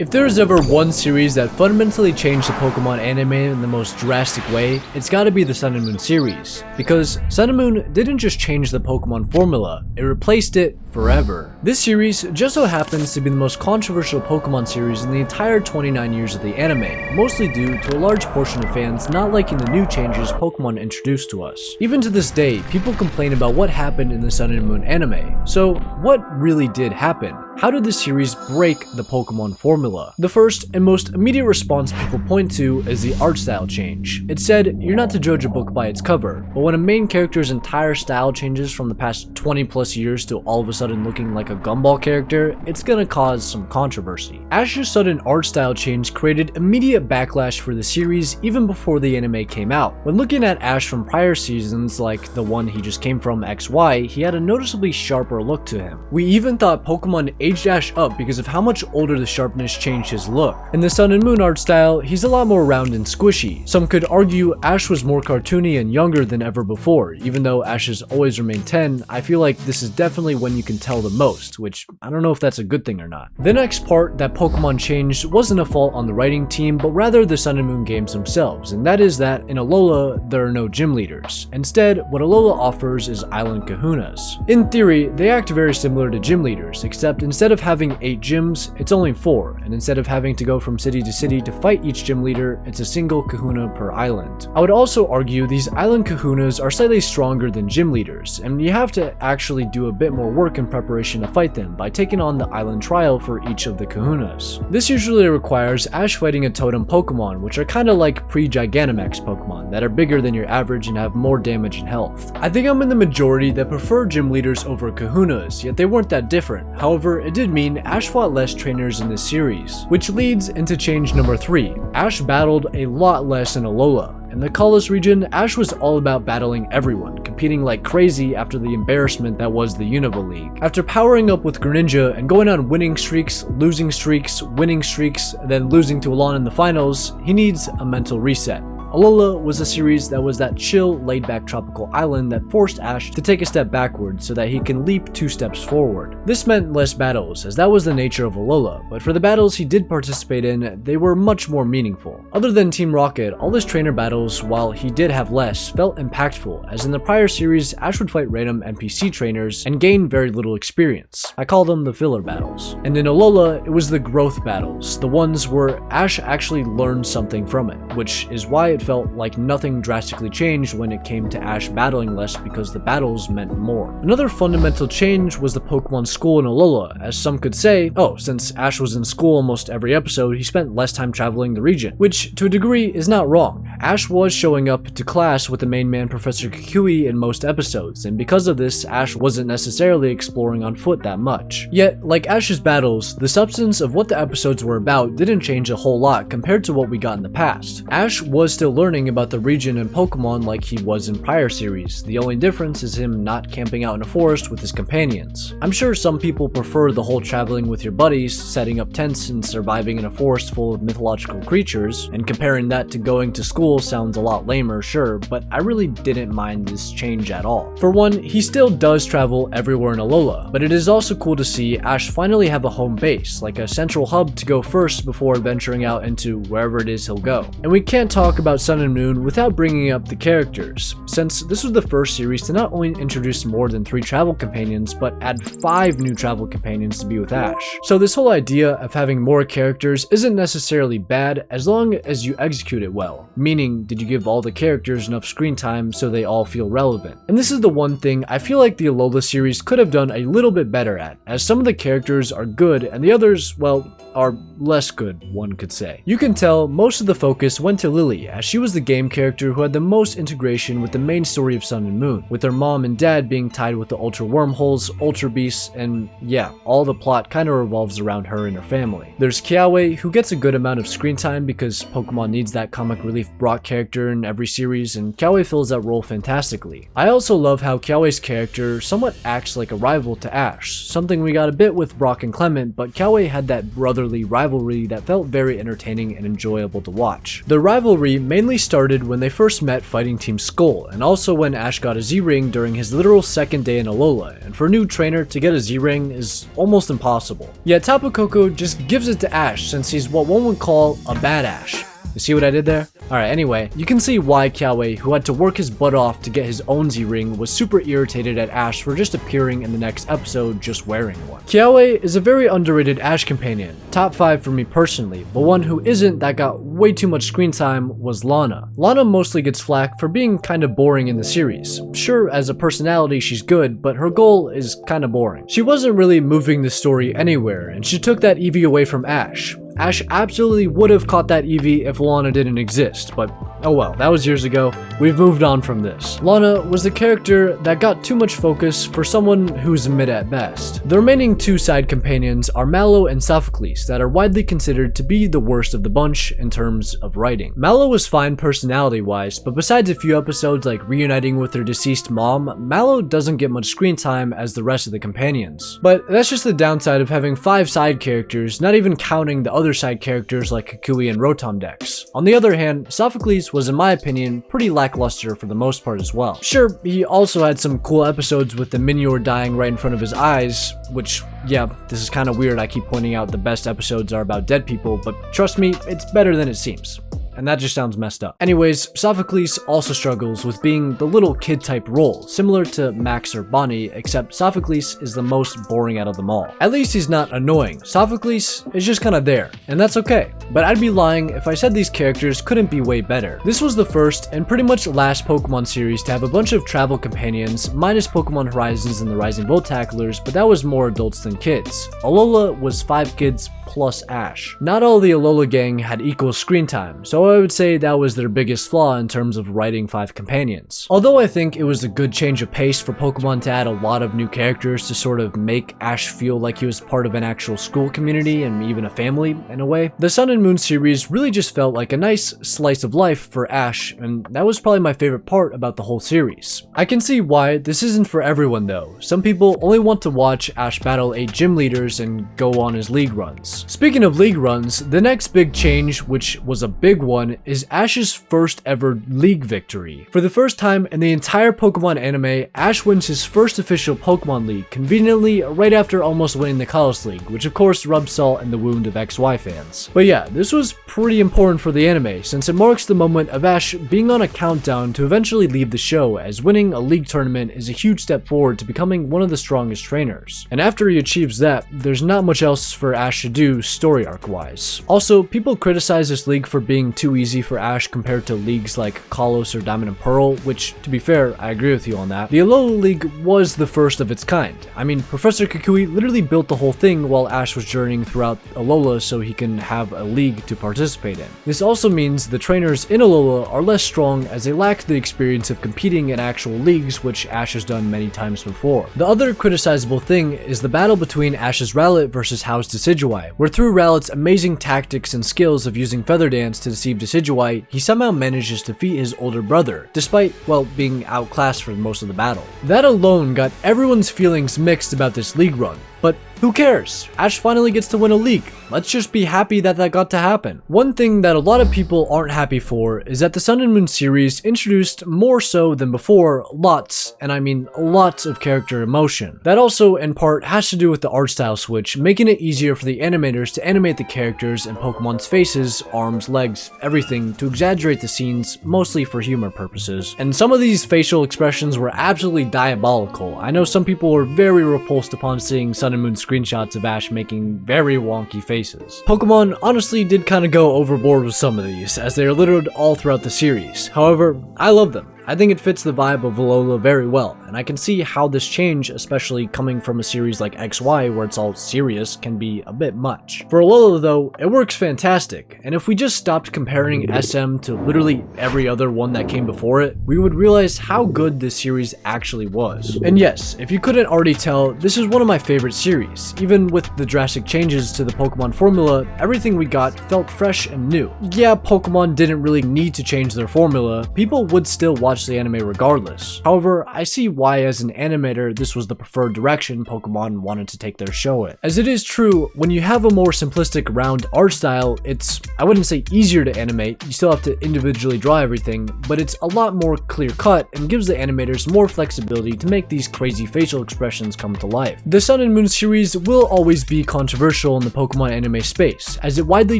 If there is ever one series that fundamentally changed the Pokemon anime in the most drastic way, it's gotta be the Sun and Moon series. Because Sun and Moon didn't just change the Pokemon formula, it replaced it forever. This series just so happens to be the most controversial Pokemon series in the entire 29 years of the anime, mostly due to a large portion of fans not liking the new changes Pokemon introduced to us. Even to this day, people complain about what happened in the Sun and Moon anime. So, what really did happen? How did this series break the Pokemon formula? The first and most immediate response people point to is the art style change. It said, you're not to judge a book by its cover, but when a main character's entire style changes from the past 20 plus years to all of a sudden looking like a gumball character, it's gonna cause some controversy. Ash's sudden art style change created immediate backlash for the series even before the anime came out. When looking at Ash from prior seasons, like the one he just came from XY, he had a noticeably sharper look to him. We even thought Pokemon aged Ash up because of how much older the sharpness changed his look. In the Sun and Moon art style, he's a lot more round and squishy. Some could argue Ash was more cartoony and younger than ever before. Even though Ash has always remained 10, I feel like this is definitely when you can tell the most, which I don't know if that's a good thing or not. The next part that Pokemon changed wasn't a fault on the writing team, but rather the Sun and Moon games themselves, and that is that in Alola, there are no gym leaders. Instead, what Alola offers is island kahunas. In theory, they act very similar to gym leaders, except instead of having 8 gyms, it's only 4, and instead of having to go from city to city to fight each gym leader, it's a single kahuna per island. I would also argue these island kahunas are slightly stronger than gym leaders, and you have to actually do a bit more work in preparation to fight them by taking on the island trial for each of the kahunas. This usually requires Ash fighting a totem Pokemon, which are kinda like pre-Gigantamax Pokemon that are bigger than your average and have more damage and health. I think I'm in the majority that prefer gym leaders over kahunas, yet they weren't that different. However, it did mean Ash fought less trainers in this series, which leads into change number 3. Ash battled a lot less in Alola. In the Kalos region, Ash was all about battling everyone, competing like crazy after the embarrassment that was the Unova League. After powering up with Greninja and going on winning streaks, losing streaks, winning streaks, then losing to Alon in the finals, he needs a mental reset. Alola was a series that was that chill, laid-back tropical island that forced Ash to take a step backward so that he can leap 2 steps forward. This meant less battles, as that was the nature of Alola, but for the battles he did participate in, they were much more meaningful. Other than Team Rocket, all his trainer battles, while he did have less, felt impactful, as in the prior series, Ash would fight random NPC trainers and gain very little experience. I call them the filler battles. And in Alola, it was the growth battles, the ones where Ash actually learned something from it, which is why it felt like nothing drastically changed when it came to Ash battling less because the battles meant more. Another fundamental change was the Pokemon school in Alola, as some could say, oh, since Ash was in school almost every episode, he spent less time traveling the region, which to a degree is not wrong. Ash was showing up to class with the main man Professor Gooey in most episodes, and because of this, Ash wasn't necessarily exploring on foot that much. Yet, like Ash's battles, the substance of what the episodes were about didn't change a whole lot compared to what we got in the past. Ash was still learning about the region and Pokemon like he was in prior series. The only difference is him not camping out in a forest with his companions. I'm sure some people prefer the whole traveling with your buddies, setting up tents and surviving in a forest full of mythological creatures, and comparing that to going to school sounds a lot lamer, sure, but I really didn't mind this change at all. For one, he still does travel everywhere in Alola, but it is also cool to see Ash finally have a home base, like a central hub to go first before venturing out into wherever it is he'll go. And we can't talk about Sun and Moon without bringing up the characters, since this was the first series to not only introduce more than 3 travel companions, but add 5 new travel companions to be with Ash. So this whole idea of having more characters isn't necessarily bad as long as you execute it well, meaning did you give all the characters enough screen time so they all feel relevant. And this is the one thing I feel like the Alola series could have done a little bit better at, as some of the characters are good and the others, well, are less good, one could say. You can tell most of the focus went to Lily, as she was the game character who had the most integration with the main story of Sun and Moon, with her mom and dad being tied with the Ultra Wormholes, Ultra Beasts, and yeah, all the plot kind of revolves around her and her family. There's Kiawe, who gets a good amount of screen time because Pokemon needs that comic relief Brock character in every series, and Kiawe fills that role fantastically. I also love how Kiawe's character somewhat acts like a rival to Ash, something we got a bit with Brock and Clement, but Kiawe had that brotherly rivalry that felt very entertaining and enjoyable to watch. The rivalry mainly started when they first met fighting Team Skull, and also when Ash got a Z-Ring during his literal second day in Alola, and for a new trainer to get a Z-Ring is almost impossible. Yet Tapu Koko just gives it to Ash since he's what one would call a bad Ash. You see what I did there? Alright, anyway, you can see why Kiawe, who had to work his butt off to get his own Z-Ring, was super irritated at Ash for just appearing in the next episode just wearing one. Kiawe is a very underrated Ash companion, top 5 for me personally, but one who isn't that got way too much screen time was Lana. Lana mostly gets flack for being kinda boring in the series. Sure, as a personality she's good, but her goal is kinda boring. She wasn't really moving the story anywhere, and she took that Eevee away from Ash. Ash absolutely would have caught that Eevee if Lana didn't exist, but oh well, that was years ago. We've moved on from this. Lana was the character that got too much focus for someone who's mid at best. The remaining two side companions are Mallow and Sophocles that are widely considered to be the worst of the bunch in terms of writing. Mallow was fine personality-wise, but besides a few episodes like reuniting with her deceased mom, Mallow doesn't get much screen time as the rest of the companions. But that's just the downside of having 5 side characters, not even counting the other side characters like Kukui and Rotom-Dex. On the other hand, Sophocles was, in my opinion, pretty lackluster for the most part as well. Sure, he also had some cool episodes with the Minior dying right in front of his eyes, which, yeah, this is kind of weird. I keep pointing out the best episodes are about dead people, but trust me, it's better than it seems. And that just sounds messed up. Anyways, Sophocles also struggles with being the little kid type role, similar to Max or Bonnie, except Sophocles is the most boring out of them all. At least he's not annoying. Sophocles is just kinda there, and that's okay. But I'd be lying if I said these characters couldn't be way better. This was the first and pretty much last Pokemon series to have a bunch of travel companions, minus Pokemon Horizons and the Rising Voltaclers, but that was more adults than kids. Alola was 5 kids plus Ash. Not all the Alola gang had equal screen time, so I would say that was their biggest flaw in terms of writing 5 companions. Although I think it was a good change of pace for Pokemon to add a lot of new characters to sort of make Ash feel like he was part of an actual school community and even a family in a way, the Sun and Moon series really just felt like a nice slice of life for Ash, and that was probably my favorite part about the whole series. I can see why this isn't for everyone though. Some people only want to watch Ash battle 8 gym leaders and go on his league runs. Speaking of league runs, the next big change, which was a big one, is Ash's first ever league victory. For the first time in the entire Pokemon anime, Ash wins his first official Pokemon League, conveniently right after almost winning the Kalos League, which of course rubs salt in the wound of XY fans. But yeah, this was pretty important for the anime, since it marks the moment of Ash being on a countdown to eventually leave the show, as winning a league tournament is a huge step forward to becoming one of the strongest trainers. And after he achieves that, there's not much else for Ash to do story arc wise. Also, people criticize this league for being too easy for Ash compared to leagues like Kalos or Diamond and Pearl, which, to be fair, I agree with you on that. The Alola League was the first of its kind. I mean, Professor Kukui literally built the whole thing while Ash was journeying throughout Alola so he can have a league to participate in. This also means the trainers in Alola are less strong as they lack the experience of competing in actual leagues, which Ash has done many times before. The other criticizable thing is the battle between Ash's Rowlet versus How's Decidueye, where through Rowlet's amazing tactics and skills of using Feather Dance to deceive Decidueye, he somehow manages to defeat his older brother, despite, well, being outclassed for most of the battle. That alone got everyone's feelings mixed about this league run. But who cares? Ash finally gets to win a league. Let's just be happy that that got to happen. One thing that a lot of people aren't happy for is that the Sun and Moon series introduced more so than before lots, and I mean lots of character emotion. That also in part has to do with the art style switch, making it easier for the animators to animate the characters and Pokemon's faces, arms, legs, everything to exaggerate the scenes, mostly for humor purposes. And some of these facial expressions were absolutely diabolical. I know some people were very repulsed upon seeing Sun and Moon screenshots of Ash making very wonky faces. Pokemon honestly did kind of go overboard with some of these, as they are littered all throughout the series. However, I love them. I think it fits the vibe of Alola very well, and I can see how this change, especially coming from a series like XY where it's all serious, can be a bit much. For Alola though, it works fantastic, and if we just stopped comparing SM to literally every other one that came before it, we would realize how good this series actually was. And yes, if you couldn't already tell, this is one of my favorite series. Even with the drastic changes to the Pokemon formula, everything we got felt fresh and new. Yeah, Pokemon didn't really need to change their formula, people would still watch watch the anime regardless. However, I see why as an animator this was the preferred direction Pokemon wanted to take their show in. As it is true, when you have a more simplistic round art style, it's, I wouldn't say easier to animate, you still have to individually draw everything, but it's a lot more clear cut and gives the animators more flexibility to make these crazy facial expressions come to life. The Sun and Moon series will always be controversial in the Pokemon anime space, as it widely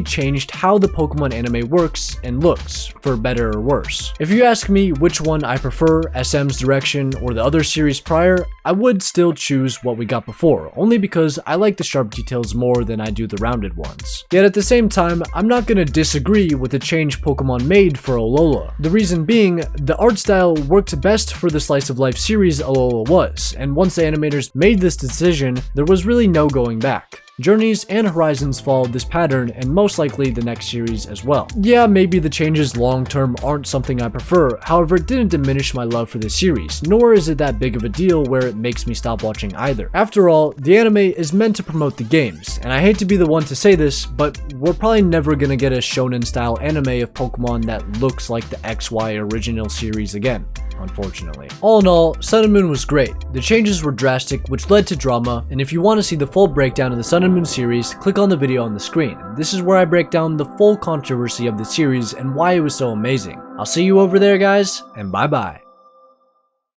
changed how the Pokemon anime works and looks, for better or worse. If you ask me which one I prefer, SM's direction or the other series prior, I would still choose what we got before, only because I like the sharp details more than I do the rounded ones. Yet at the same time, I'm not gonna disagree with the change Pokemon made for Alola. The reason being, the art style worked best for the slice of life series Alola was, and once the animators made this decision, there was really no going back. Journeys and Horizons followed this pattern, and most likely the next series as well. Yeah, maybe the changes long term aren't something I prefer, however it didn't diminish my love for the series, nor is it that big of a deal where it makes me stop watching either. After all, the anime is meant to promote the games, and I hate to be the one to say this, but we're probably never gonna get a shonen style anime of Pokemon that looks like the XY original series again, unfortunately. All in all, Sun and Moon was great. The changes were drastic, which led to drama, and if you want to see the full breakdown of the Sun and Moon series, click on the video on the screen. This is where I break down the full controversy of the series and why it was so amazing. I'll see you over there, guys, and bye bye.